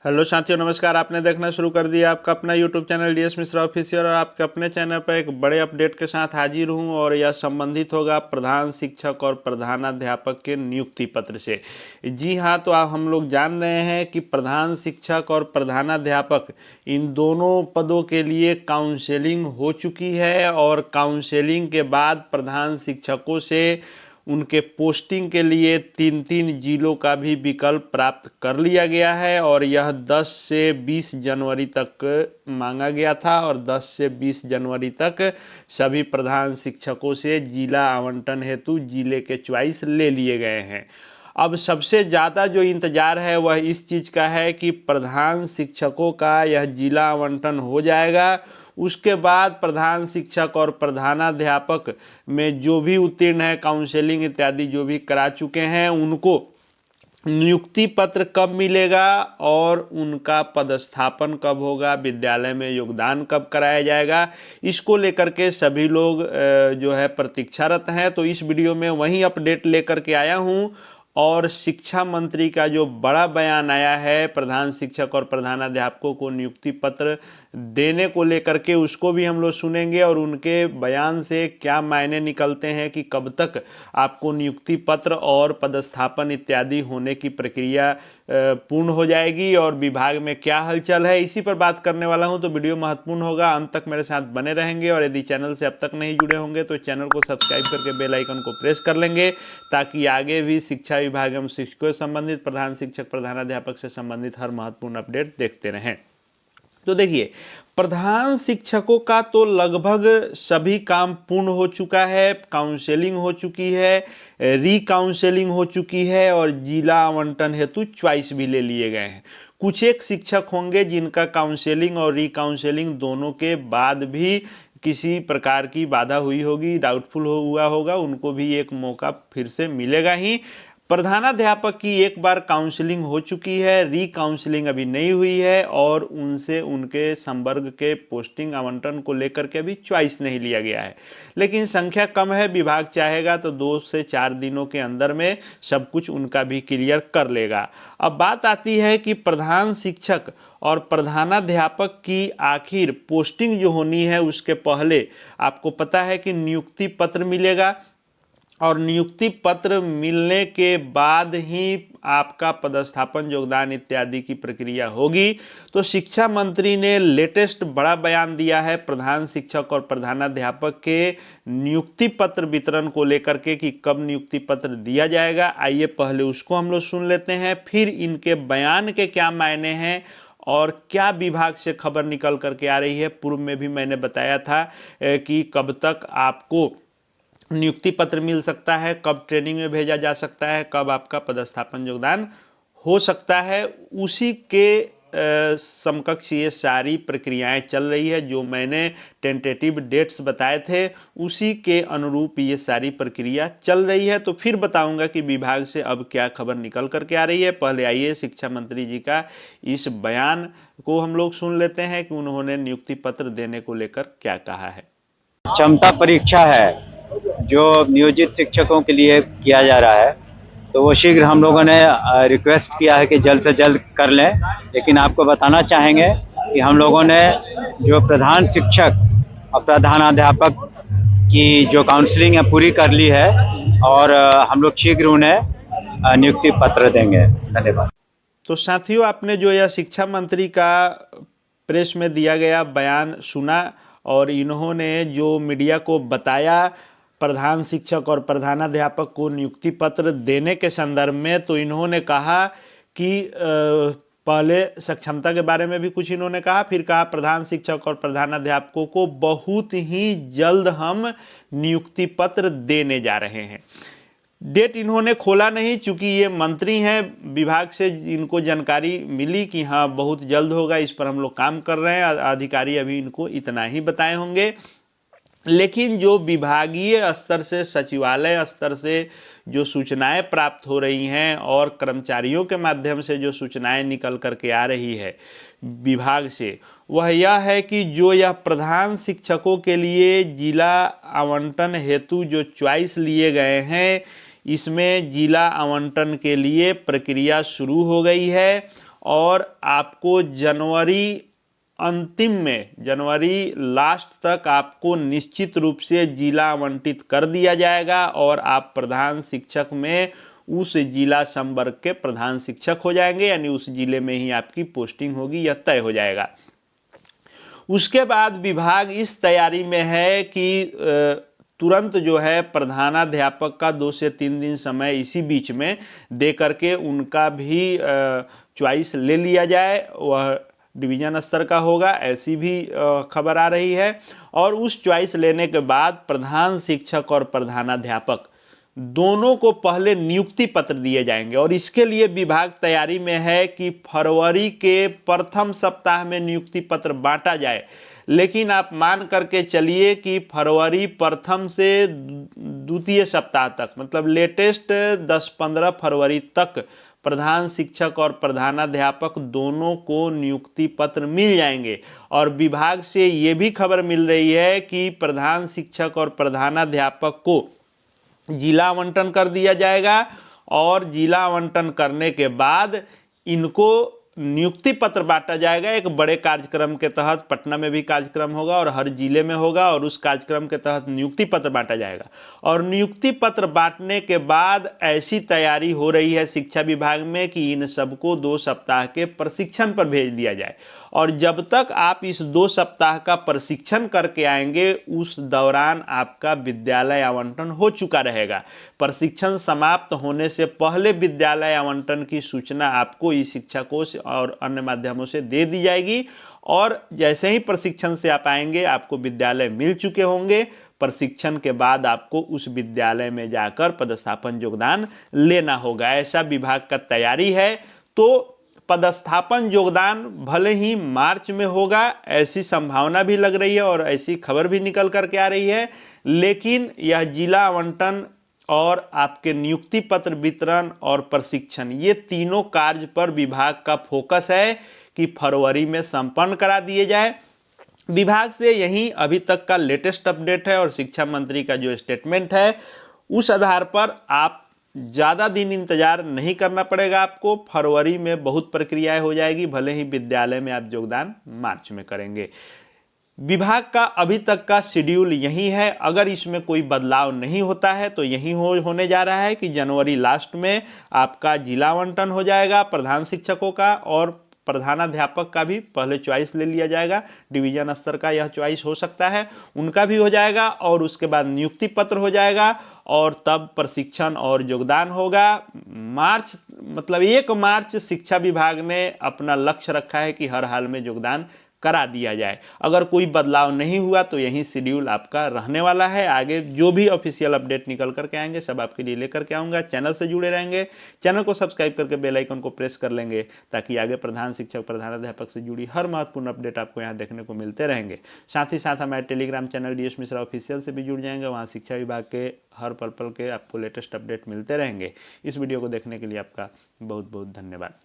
Hello साथियों, नमस्कार। आपने देखना शुरू कर दिया आपका अपना YouTube channel DS Mishra official और आपके अपने चैनल पर एक बड़े अपडेट के साथ हाजिर हूं और यह संबंधित होगा प्रधान शिक्षक और प्रधानाध्यापक के नियुक्ति पत्र से। जी हां, तो आप हम लोग जान रहे हैं कि प्रधान शिक्षक और प्रधानाध्यापक इन दोनों पदों के लिए काउंसलिंग हो चुकी है और काउंसलिंग के बाद प्रधान शिक्षकों से उनके पोस्टिंग के लिए 3-3 जिलों का भी विकल्प प्राप्त कर लिया गया है और यह 10 से 20 जनवरी तक मांगा गया था और 10 से 20 जनवरी तक सभी प्रधान शिक्षकों से जिला आवंटन हेतु जिले के चॉइस ले लिए गए हैं। अब सबसे ज़्यादा जो इंतज़ार है वह इस चीज़ का है कि प्रधान शिक्षकों का यह जिला आवंटन हो जाएगा, उसके बाद प्रधान शिक्षक और प्रधानाध्यापक में जो भी उत्तीर्ण है, काउंसलिंग इत्यादि जो भी करा चुके हैं, उनको नियुक्ति पत्र कब मिलेगा और उनका पदस्थापन कब होगा, विद्यालय में योगदान कब कराया जाएगा, इसको लेकर के सभी लोग जो है प्रतीक्षारत हैं। तो इस वीडियो में वही अपडेट लेकर के आया हूं और शिक्षा मंत्री का जो बड़ा बयान आया है प्रधान शिक्षक और प्रधानाध्यापकों को नियुक्ति पत्र देने को लेकर के, उसको भी हम लोग सुनेंगे और उनके बयान से क्या मायने निकलते हैं कि कब तक आपको नियुक्ति पत्र और पदस्थापन इत्यादि होने की प्रक्रिया पूर्ण हो जाएगी और विभाग में क्या हलचल है, इसी पर बात करने वाला हूं। तो वीडियो महत्वपूर्ण होगा, अंत तक मेरे साथ बने रहेंगे और यदि चैनल से अब तक नहीं जुड़े होंगे तो चैनल को सब्सक्राइब करके बेल आइकन को प्रेस कर लेंगे ताकि आगे भी शिक्षा विभाग एवं शिक्षकों से संबंधित, प्रधान शिक्षक प्रधानाध्यापक से संबंधित हर महत्वपूर्ण अपडेट देखते रहें। तो देखिए, प्रधान शिक्षकों का तो लगभग सभी काम पूर्ण हो चुका है, काउंसलिंग हो चुकी है, री-काउंसलिंग हो चुकी है और जिला आवंटन हेतु चॉइस भी ले लिए गए हैं। कुछ एक शिक्षक होंगे जिनका काउंसलिंग और री-काउंसलिंग दोनों के बाद भी किसी प्रकार की बाधा हुई होगी, डाउटफुल हुआ होगा, उनको भी एक मौका फिर से मिलेगा ही। प्रधानाध्यापक की एक बार काउंसलिंग हो चुकी है, री काउंसलिंग अभी नहीं हुई है और उनसे उनके संवर्ग के पोस्टिंग आवंटन को लेकर के अभी चॉइस नहीं लिया गया है। लेकिन संख्या कम है, विभाग चाहेगा तो 2 से 4 दिनों के अंदर में सब कुछ उनका भी क्लियर कर लेगा। अब बात आती है कि प्रधान शिक्षक और प्रधानाध्यापक की आखिर पोस्टिंग जो होनी है उसके पहले आपको पता है कि नियुक्ति पत्र मिलेगा और नियुक्ति पत्र मिलने के बाद ही आपका पदस्थापन, योगदान इत्यादि की प्रक्रिया होगी। तो शिक्षा मंत्री ने लेटेस्ट बड़ा बयान दिया है प्रधान शिक्षक और प्रधानाध्यापक के नियुक्ति पत्र वितरण को लेकर के कि कब नियुक्ति पत्र दिया जाएगा। आइए पहले उसको हम लोग सुन लेते हैं, फिर इनके बयान के क्या मायने हैं और क्या विभाग से खबर निकल करके आ रही है। पूर्व में भी मैंने बताया था कि कब तक आपको नियुक्ति पत्र मिल सकता है, कब ट्रेनिंग में भेजा जा सकता है, कब आपका पदस्थापन योगदान हो सकता है, उसी के समकक्ष ये सारी प्रक्रियाएं चल रही है। जो मैंने टेंटेटिव डेट्स बताए थे उसी के अनुरूप ये सारी प्रक्रिया चल रही है। तो फिर बताऊंगा कि विभाग से अब क्या खबर निकल करके आ रही है। पहले आइए शिक्षा मंत्री जी का इस बयान को हम लोग सुन लेते हैं कि उन्होंने नियुक्ति पत्र देने को लेकर क्या कहा है। क्षमता परीक्षा है जो नियोजित शिक्षकों के लिए किया जा रहा है, तो वो शीघ्र हम लोगों ने रिक्वेस्ट किया है कि जल्द से जल्द कर लें। लेकिन आपको बताना चाहेंगे कि हम लोगों ने जो प्रधान शिक्षक और प्रधानाध्यापक की जो काउंसलिंग है पूरी कर ली है और हम लोग शीघ्र उन्हें नियुक्ति पत्र देंगे। धन्यवाद। तो साथियों, आपने जो यह शिक्षा मंत्री का प्रेस में दिया गया बयान सुना और इन्होंने जो मीडिया को बताया प्रधान शिक्षक और प्रधानाध्यापक को नियुक्ति पत्र देने के संदर्भ में, तो इन्होंने कहा कि पहले सक्षमता के बारे में भी कुछ इन्होंने कहा, फिर कहा प्रधान शिक्षक और प्रधानाध्यापकों को बहुत ही जल्द हम नियुक्ति पत्र देने जा रहे हैं। डेट इन्होंने खोला नहीं, चूंकि ये मंत्री हैं, विभाग से इनको जानकारी मिली कि हाँ बहुत जल्द होगा, इस पर हम लोग काम कर रहे हैं। अधिकारी अभी इनको इतना ही बताए होंगे। लेकिन जो विभागीय स्तर से, सचिवालय स्तर से जो सूचनाएं प्राप्त हो रही हैं और कर्मचारियों के माध्यम से जो सूचनाएं निकल करके आ रही है विभाग से, वह यह है कि जो यह प्रधान शिक्षकों के लिए जिला आवंटन हेतु जो चॉइस लिए गए हैं, इसमें जिला आवंटन के लिए प्रक्रिया शुरू हो गई है और आपको जनवरी लास्ट तक आपको निश्चित रूप से जिला आवंटित कर दिया जाएगा और आप प्रधान शिक्षक में उस जिला संवर्ग के प्रधान शिक्षक हो जाएंगे, यानी उस जिले में ही आपकी पोस्टिंग होगी, यह तय हो जाएगा। उसके बाद विभाग इस तैयारी में है कि तुरंत जो है प्रधानाध्यापक का 2 से 3 दिन समय इसी बीच में दे करके उनका भी चॉइस ले लिया जाए, वह डिवीजन स्तर का होगा, ऐसी भी खबर आ रही है। और उस चॉइस लेने के बाद प्रधान शिक्षक और प्रधानाध्यापक दोनों को पहले नियुक्ति पत्र दिए जाएंगे और इसके लिए विभाग तैयारी में है कि फरवरी के प्रथम सप्ताह में नियुक्ति पत्र बांटा जाए। लेकिन आप मान करके चलिए कि फरवरी प्रथम से द्वितीय सप्ताह तक, मतलब लेटेस्ट 10-15 फरवरी तक प्रधान शिक्षक और प्रधानाध्यापक दोनों को नियुक्ति पत्र मिल जाएंगे। और विभाग से ये भी खबर मिल रही है कि प्रधान शिक्षक और प्रधानाध्यापक को जिला आवंटन कर दिया जाएगा और जिला आवंटन करने के बाद इनको नियुक्ति पत्र बांटा जाएगा। एक बड़े कार्यक्रम के तहत पटना में भी कार्यक्रम होगा और हर जिले में होगा और उस कार्यक्रम के तहत नियुक्ति पत्र बांटा जाएगा। और नियुक्ति पत्र बांटने के बाद ऐसी तैयारी हो रही है शिक्षा विभाग में कि इन सबको 2 सप्ताह के प्रशिक्षण पर भेज दिया जाए और जब तक आप इस 2 सप्ताह का प्रशिक्षण करके आएंगे उस दौरान आपका विद्यालय आवंटन हो चुका रहेगा। प्रशिक्षण समाप्त होने से पहले विद्यालय आवंटन की सूचना आपको ई शिक्षा कोश और अन्य माध्यमों से दे दी जाएगी और जैसे ही प्रशिक्षण से आप आएंगे आपको विद्यालय मिल चुके होंगे। प्रशिक्षण के बाद आपको उस विद्यालय में जाकर पदस्थापन योगदान लेना होगा, ऐसा विभाग का तैयारी है। तो पदस्थापन योगदान भले ही मार्च में होगा ऐसी संभावना भी लग रही है और ऐसी खबर भी निकल करके आ रही है, लेकिन यह जिला आवंटन और आपके नियुक्ति पत्र वितरण और प्रशिक्षण, ये तीनों कार्य पर विभाग का फोकस है कि फरवरी में संपन्न करा दिए जाए। विभाग से यही अभी तक का लेटेस्ट अपडेट है और शिक्षा मंत्री का जो स्टेटमेंट है उस आधार पर आप ज़्यादा दिन इंतजार नहीं करना पड़ेगा। आपको फरवरी में बहुत प्रक्रियाएं हो जाएगी, भले ही विद्यालय में आप योगदान मार्च में करेंगे। विभाग का अभी तक का शेड्यूल यही है। अगर इसमें कोई बदलाव नहीं होता है तो यही होने जा रहा है कि जनवरी लास्ट में आपका जिला आवंटन हो जाएगा प्रधान शिक्षकों का और प्रधानाध्यापक का भी पहले चॉइस ले लिया जाएगा। डिवीजन स्तर का यह चॉइस हो सकता है, उनका भी हो जाएगा और उसके बाद नियुक्ति पत्र हो जाएगा और तब प्रशिक्षण और योगदान होगा। मार्च मतलब 1 मार्च शिक्षा विभाग ने अपना लक्ष्य रखा है कि हर हाल में योगदान करा दिया जाए। अगर कोई बदलाव नहीं हुआ तो यही शेड्यूल आपका रहने वाला है। आगे जो भी ऑफिशियल अपडेट निकल करके आएंगे सब आपके लिए लेकर के आऊँगा। चैनल से जुड़े रहेंगे, चैनल को सब्सक्राइब करके बेल आइकन को प्रेस कर लेंगे ताकि आगे प्रधान शिक्षक प्रधानाध्यापक से जुड़ी हर महत्वपूर्ण अपडेट आपको यहाँ देखने को मिलते रहेंगे। साथ ही साथ हमारे Telegram channel DS Mishra official से भी जुड़ जाएंगे, वहाँ शिक्षा विभाग के हर पल के आपको लेटेस्ट अपडेट मिलते रहेंगे। इस वीडियो को देखने के लिए आपका बहुत बहुत धन्यवाद।